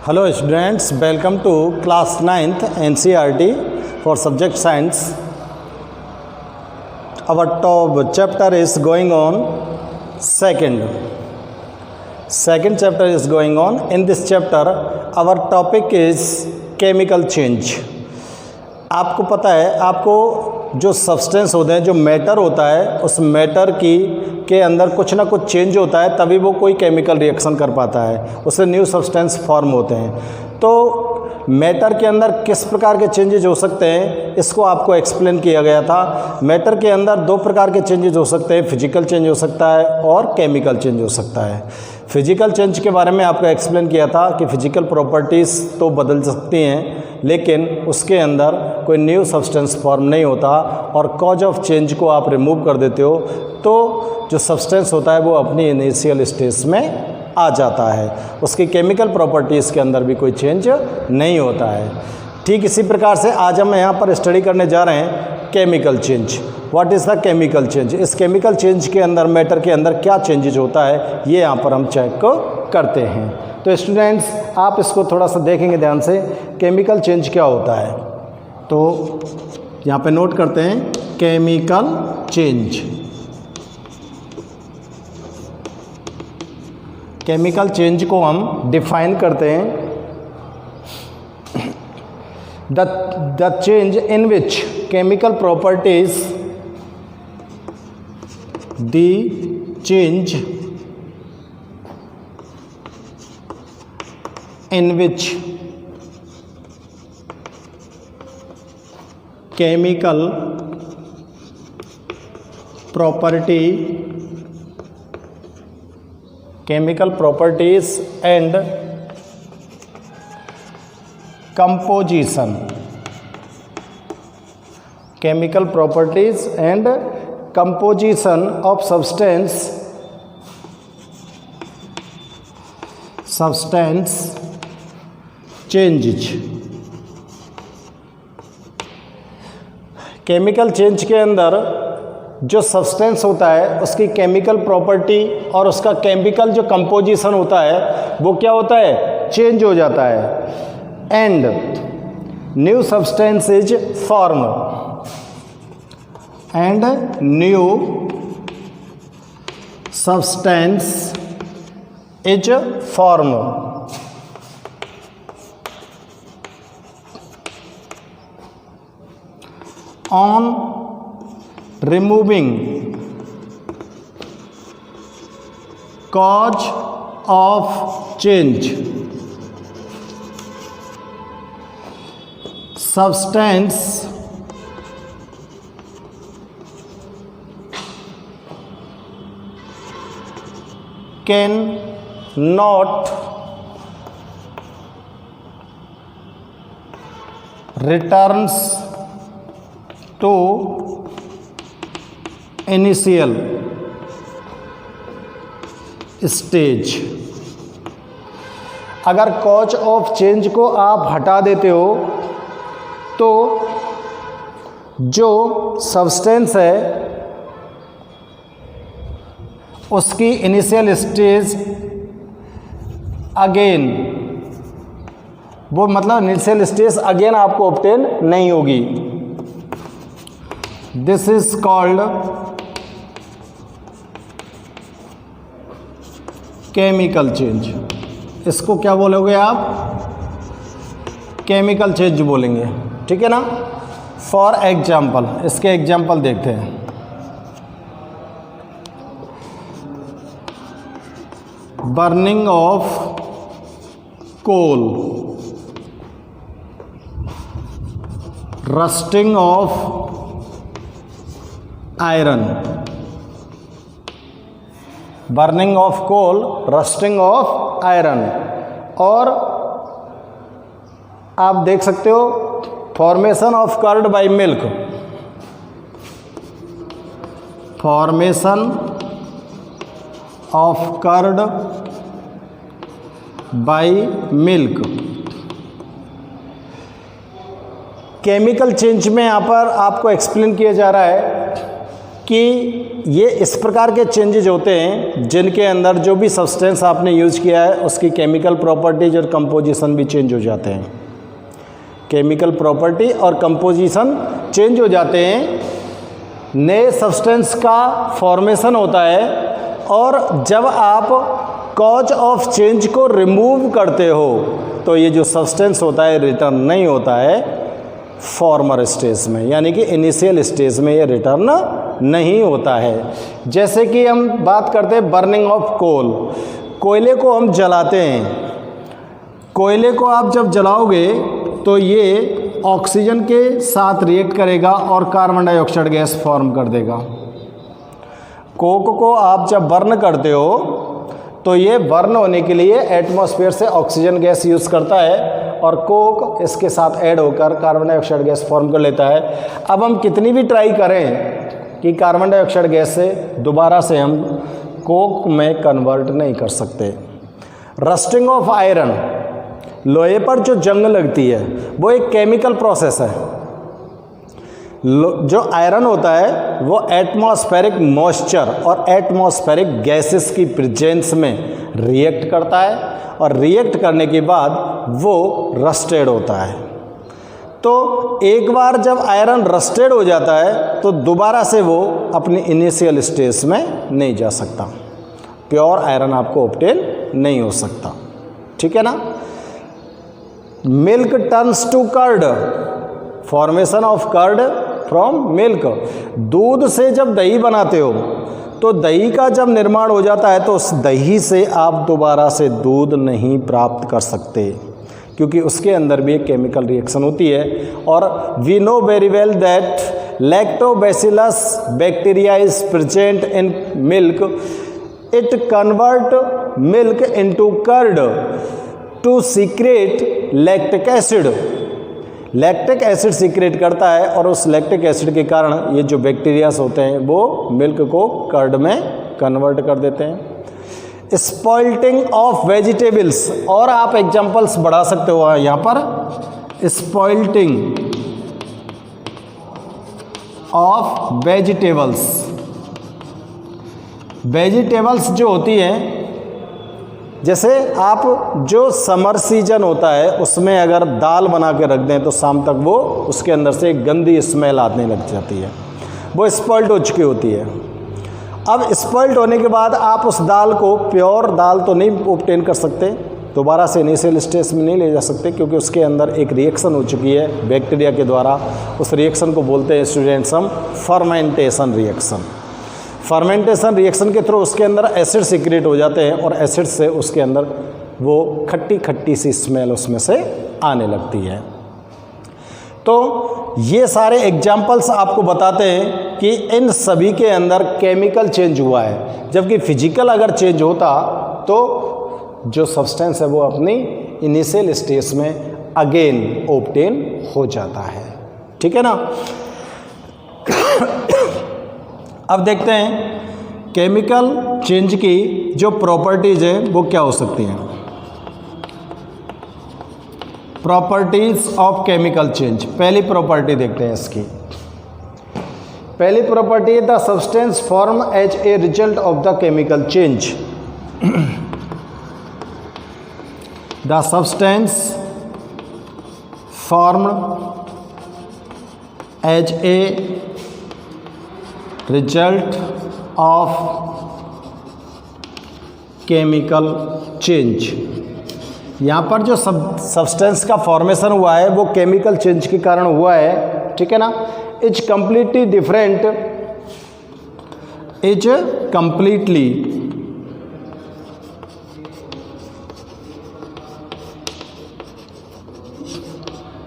Hello students, welcome to class 9th NCERT for subject science. Our top chapter is going on second chapter is going on. In this chapter our topic is chemical change. आपको पता है, आपको जो substance होते हैं, जो matter होता है, उस मैटर के अंदर कुछ ना कुछ चेंज होता है, तभी वो कोई केमिकल रिएक्शन कर पाता है, उससे न्यू सब्सटेंस फॉर्म होते हैं। तो मैटर के अंदर किस प्रकार के चेंजेज हो सकते हैं, इसको आपको एक्सप्लेन किया गया था। मैटर के अंदर दो प्रकार के चेंजेज हो सकते हैं, फिजिकल चेंज हो सकता है और केमिकल चेंज हो सकता है। फिजिकल चेंज के बारे में आपको एक्सप्लेन किया था कि फिजिकल प्रॉपर्टीज़ तो बदल सकती हैं, लेकिन उसके अंदर कोई न्यू सब्सटेंस फॉर्म नहीं होता, और कॉज ऑफ चेंज को आप रिमूव कर देते हो तो जो सब्सटेंस होता है वो अपनी इनिशियल स्टेज में आ जाता है, उसकी केमिकल प्रॉपर्टीज़ के अंदर भी कोई चेंज नहीं होता है। ठीक इसी प्रकार से आज हम यहाँ पर स्टडी करने जा रहे हैं chemical change. What is the chemical change? इस केमिकल चेंज के अंदर, मैटर के अंदर क्या चेंजेज होता है, ये यहाँ पर हम चेक करते हैं। तो स्टूडेंट्स, आप इसको थोड़ा सा देखेंगे ध्यान से, केमिकल चेंज क्या होता है। तो यहाँ पे नोट करते हैं केमिकल चेंज। केमिकल चेंज को हम डिफाइन करते हैं, the change in which chemical properties, the change in which chemical properties and composition, chemical properties and composition of substance changes. Chemical change के अंदर जो सब्सटेंस होता है उसकी केमिकल प्रॉपर्टी और उसका केमिकल जो कंपोजिशन होता है वो क्या होता है, चेंज हो जाता है। And new substance is form, and new substance is form. On removing cause of change, substance can not returns to initial stage। अगर कॉज ऑफ चेंज को आप हटा देते हो तो जो सब्सटेंस है उसकी इनिशियल स्टेज अगेन, वो मतलब इनिशियल स्टेज अगेन आपको ऑब्टेन नहीं होगी। This is called chemical change. इसको क्या बोलोगे आप? केमिकल चेंज बोलेंगे, ठीक है ना। फॉर एग्जाम्पल, इसके एग्जाम्पल देखते हैं। Burning of coal, rusting of iron, burning of coal, rusting of iron. और आप देख सकते हो formation of curd by milk, formation of curd by milk. Chemical change में यहाँ पर आपको एक्सप्लेन किया जा रहा है कि ये इस प्रकार के चेंजेज होते हैं जिनके अंदर जो भी सब्सटेंस आपने यूज़ किया है उसकी केमिकल प्रॉपर्टीज और कंपोजिशन भी चेंज हो जाते हैं। केमिकल प्रॉपर्टी और कंपोजिशन चेंज हो जाते हैं, नए सब्सटेंस का फॉर्मेशन होता है, और जब आप कॉज ऑफ चेंज को रिमूव करते हो तो ये जो सब्सटेंस होता है रिटर्न नहीं होता है फॉर्मर स्टेज में, यानी कि इनिशियल स्टेज में ये रिटर्न नहीं होता है। जैसे कि हम बात करते हैं बर्निंग ऑफ कोल, कोयले को हम जलाते हैं, कोयले को आप जब जलाओगे तो ये ऑक्सीजन के साथ रिएक्ट करेगा और कार्बन डाइऑक्साइड गैस फॉर्म कर देगा। कोक को आप जब बर्न करते हो तो ये बर्न होने के लिए एटमॉस्फेयर से ऑक्सीजन गैस यूज़ करता है और कोक इसके साथ ऐड होकर कार्बन डाइऑक्साइड गैस फॉर्म कर लेता है। अब हम कितनी भी ट्राई करें कि कार्बन डाइऑक्साइड गैस से दोबारा से हम कोक में कन्वर्ट नहीं कर सकते। रस्टिंग ऑफ आयरन, लोहे पर जो जंग लगती है वो एक केमिकल प्रोसेस है। जो आयरन होता है वो एटमॉस्फेरिक मॉइस्चर और एटमॉस्फेरिक गैसेस की प्रेजेंस में रिएक्ट करता है और रिएक्ट करने के बाद वो रस्टेड होता है। तो एक बार जब आयरन रस्टेड हो जाता है तो दोबारा से वो अपनी इनिशियल स्टेज में नहीं जा सकता, प्योर आयरन आपको ऑब्टेन नहीं हो सकता। ठीक है ना। Milk turns to curd, formation of curd from milk, दूध से जब दही बनाते हो तो दही का जब निर्माण हो जाता है तो उस दही से आप दोबारा से दूध नहीं प्राप्त कर सकते, क्योंकि उसके अंदर भी एक केमिकल रिएक्शन होती है। और we know very well that lactobacillus bacteria is present in milk, it convert milk into curd to secrete lactic acid. Lactic acid secrete करता है और उस लैक्टिक एसिड के कारण ये जो बैक्टीरियाज होते हैं वो मिल्क को कर्ड में कन्वर्ट कर देते हैं। स्पॉइल्टिंग ऑफ वेजिटेबल्स, और आप एग्जांपल्स बढ़ा सकते हो यहाँ पर। स्पॉइल्टिंग ऑफ वेजिटेबल्स, वेजिटेबल्स जो होती हैं, जैसे आप जो समर सीजन होता है उसमें अगर दाल बना के रख दें तो शाम तक वो उसके अंदर से एक गंदी स्मेल आने लग जाती है, वो स्पॉइल्ट हो चुकी होती है। अब स्पॉइल्ट होने के बाद आप उस दाल को प्योर दाल तो नहीं ऑब्टेन कर सकते, दोबारा से इनिशियल स्टेज में नहीं ले जा सकते, क्योंकि उसके अंदर एक रिएक्शन हो चुकी है बैक्टीरिया के द्वारा। उस रिएक्शन को बोलते हैं स्टूडेंट्स हम फर्मेंटेशन रिएक्शन। फर्मेंटेशन रिएक्शन के थ्रू उसके अंदर एसिड सीक्रेट हो जाते हैं और एसिड से उसके अंदर वो खट्टी खट्टी सी स्मेल उसमें से आने लगती है। तो ये सारे एग्जाम्पल्स आपको बताते हैं कि इन सभी के अंदर केमिकल चेंज हुआ है, जबकि फिजिकल अगर चेंज होता तो जो सब्सटेंस है वो अपनी इनिशियल स्टेज में अगेन ऑब्टेन हो जाता है। ठीक है ना। अब देखते हैं केमिकल चेंज की जो प्रॉपर्टीज है वो क्या हो सकती हैं। प्रॉपर्टीज ऑफ केमिकल चेंज, पहली प्रॉपर्टी देखते हैं इसकी। पहली property, the substance form as a result of the chemical change. The substance formed as a result of chemical change. यहाँ पर जो सब्सटेंस का फॉर्मेशन हुआ है वो केमिकल चेंज के कारण हुआ है। ठीक है ना। Is completely different, is completely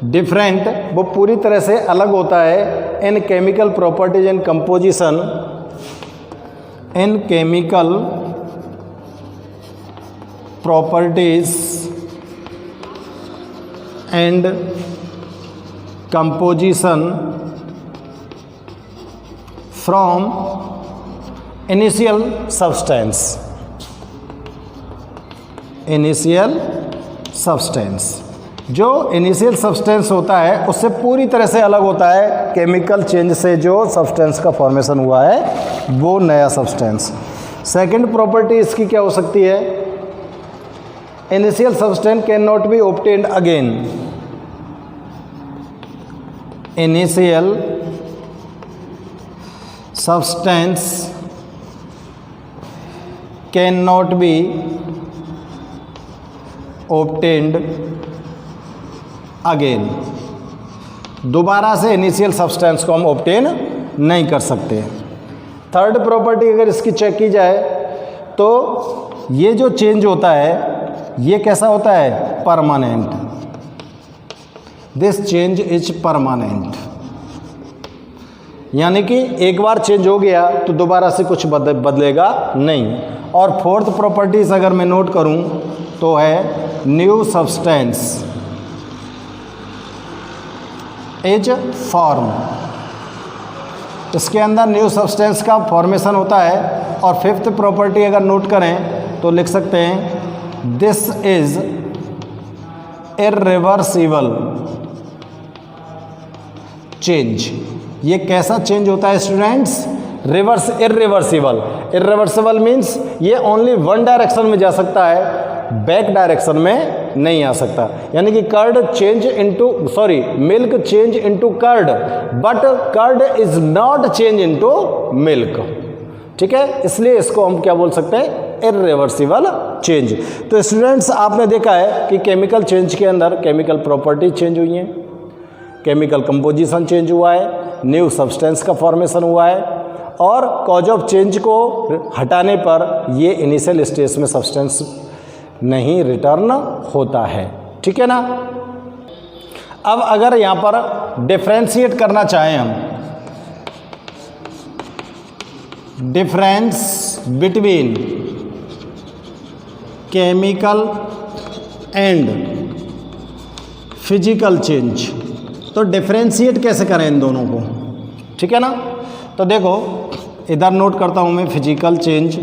different, वो पूरी तरह से अलग होता है। इन chemical properties and composition, in chemical properties and composition from initial substance, initial substance. जो इनिशियल सब्सटेंस होता है उससे पूरी तरह से अलग होता है केमिकल चेंज से जो सब्सटेंस का फॉर्मेशन हुआ है वो नया सब्सटेंस। सेकंड प्रॉपर्टी इसकी क्या हो सकती है, initial substance can not be obtained again. Initial substance can not be obtained again. दोबारा से इनिशियल सब्सटेंस को हम ऑब्टेन नहीं कर सकते। थर्ड प्रॉपर्टी अगर इसकी चेक की जाए तो ये जो चेंज होता है ये कैसा होता है, permanent. This change is permanent, यानी कि एक बार चेंज हो गया तो दोबारा से कुछ बदलेगा नहीं। और फोर्थ प्रॉपर्टीज अगर मैं नोट करूं तो है न्यू सब्सटेंस इज फॉर्म। इसके अंदर न्यू सब्सटेंस का फॉर्मेशन होता है। और फिफ्थ प्रॉपर्टी अगर नोट करें तो लिख सकते हैं दिस इज इर्रिवर्सिबल चेंज। ये कैसा चेंज होता है स्टूडेंट्स, इर्रिवर्सिबल। इर्रिवर्सिबल मीन्स ये ओनली वन डायरेक्शन में जा सकता है, बैक डायरेक्शन में नहीं आ सकता। यानी कि milk change into curd, but curd is not change into milk. ठीक है, इसलिए इसको हम क्या बोल सकते हैं, इर्रिवर्सिबल चेंज। तो स्टूडेंट्स आपने देखा है कि केमिकल चेंज के अंदर केमिकल प्रॉपर्टी चेंज हुई हैं, केमिकल कंपोजिशन चेंज हुआ है, न्यू सब्सटेंस का फॉर्मेशन हुआ है, और कॉज ऑफ चेंज को हटाने पर ये इनिशियल स्टेज में सब्सटेंस नहीं रिटर्न होता है। ठीक है ना। अब अगर यहाँ पर डिफरेंशिएट करना चाहें हम, difference between chemical and physical change, तो डिफरेंशिएट कैसे करें इन दोनों को। ठीक है ना। तो देखो इधर नोट करता हूं मैं फिजिकल चेंज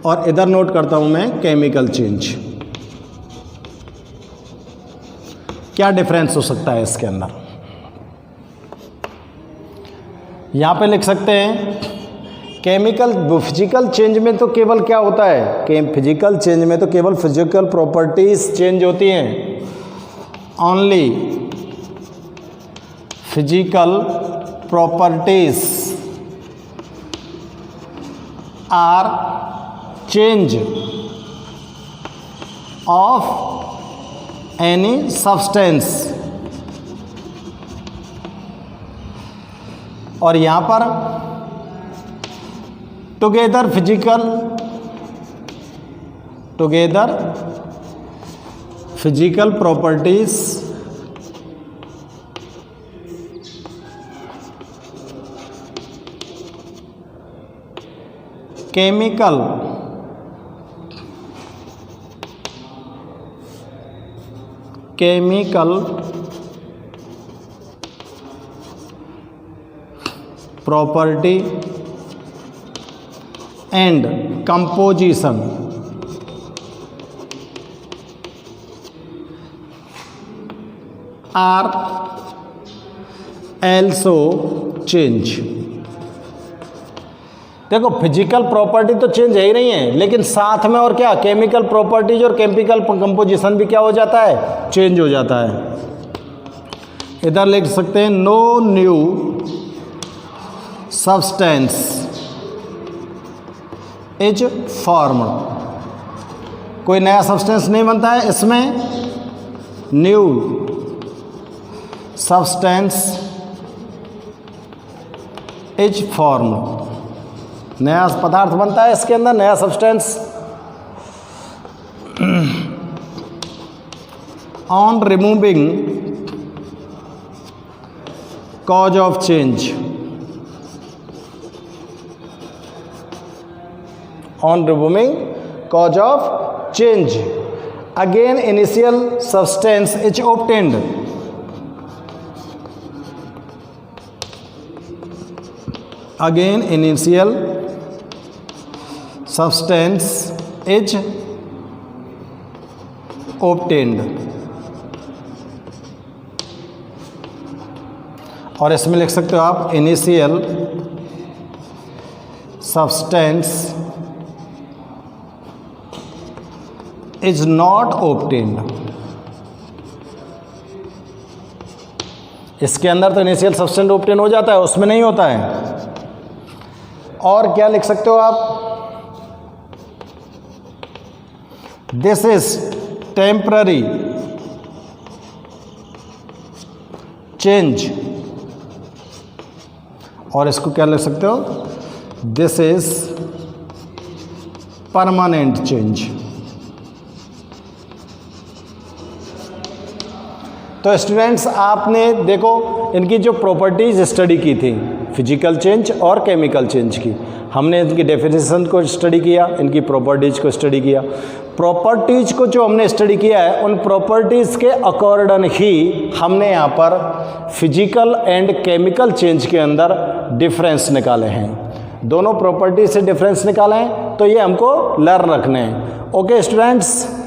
और इधर नोट करता हूं मैं केमिकल चेंज। क्या डिफरेंस हो सकता है इसके अंदर, यहां पे लिख सकते हैं फिजिकल चेंज में तो केवल क्या होता है कि फिजिकल चेंज में तो केवल फिजिकल प्रॉपर्टीज चेंज होती हैं। Only physical properties are change of any substance. और यहां पर together physical properties chemical property and composition are also change. देखो फिजिकल प्रॉपर्टी तो चेंज है ही नहीं है, लेकिन साथ में और क्या केमिकल प्रॉपर्टीज और केमिकल कंपोजिशन भी क्या हो जाता है, चेंज हो जाता है। इधर लिख सकते हैं no new substance is formed. कोई नया सब्सटेंस नहीं बनता है इसमें, न्यू सब्सटेंस इज फॉर्म्ड। नया पदार्थ बनता है इसके अंदर, नया substance. On removing cause of change, on removing cause of change again initial substance is obtained. Again initial substance is obtained, और इसमें लिख सकते हो आप initial substance is not obtained। इसके अंदर तो इनिशियल सब्सटेंस ऑब्टेन हो जाता है, उसमें नहीं होता है। और क्या लिख सकते हो आप, दिस इज टेम्पररी चेंज, और इसको क्या लिख सकते हो, दिस इज परमानेंट चेंज। तो स्टूडेंट्स आपने देखो इनकी जो प्रॉपर्टीज स्टडी की थी, फिजिकल चेंज और केमिकल चेंज की, हमने इनकी डेफिनेशन को स्टडी किया, इनकी प्रॉपर्टीज को स्टडी किया। प्रॉपर्टीज को जो हमने स्टडी किया है, उन प्रॉपर्टीज के अकॉर्डिंग ही हमने यहाँ पर फिजिकल एंड केमिकल चेंज के अंदर डिफरेंस निकाले हैं। दोनों प्रॉपर्टीज से डिफरेंस निकाले हैं, तो ये हमको लर्न रखने हैं। Okay students.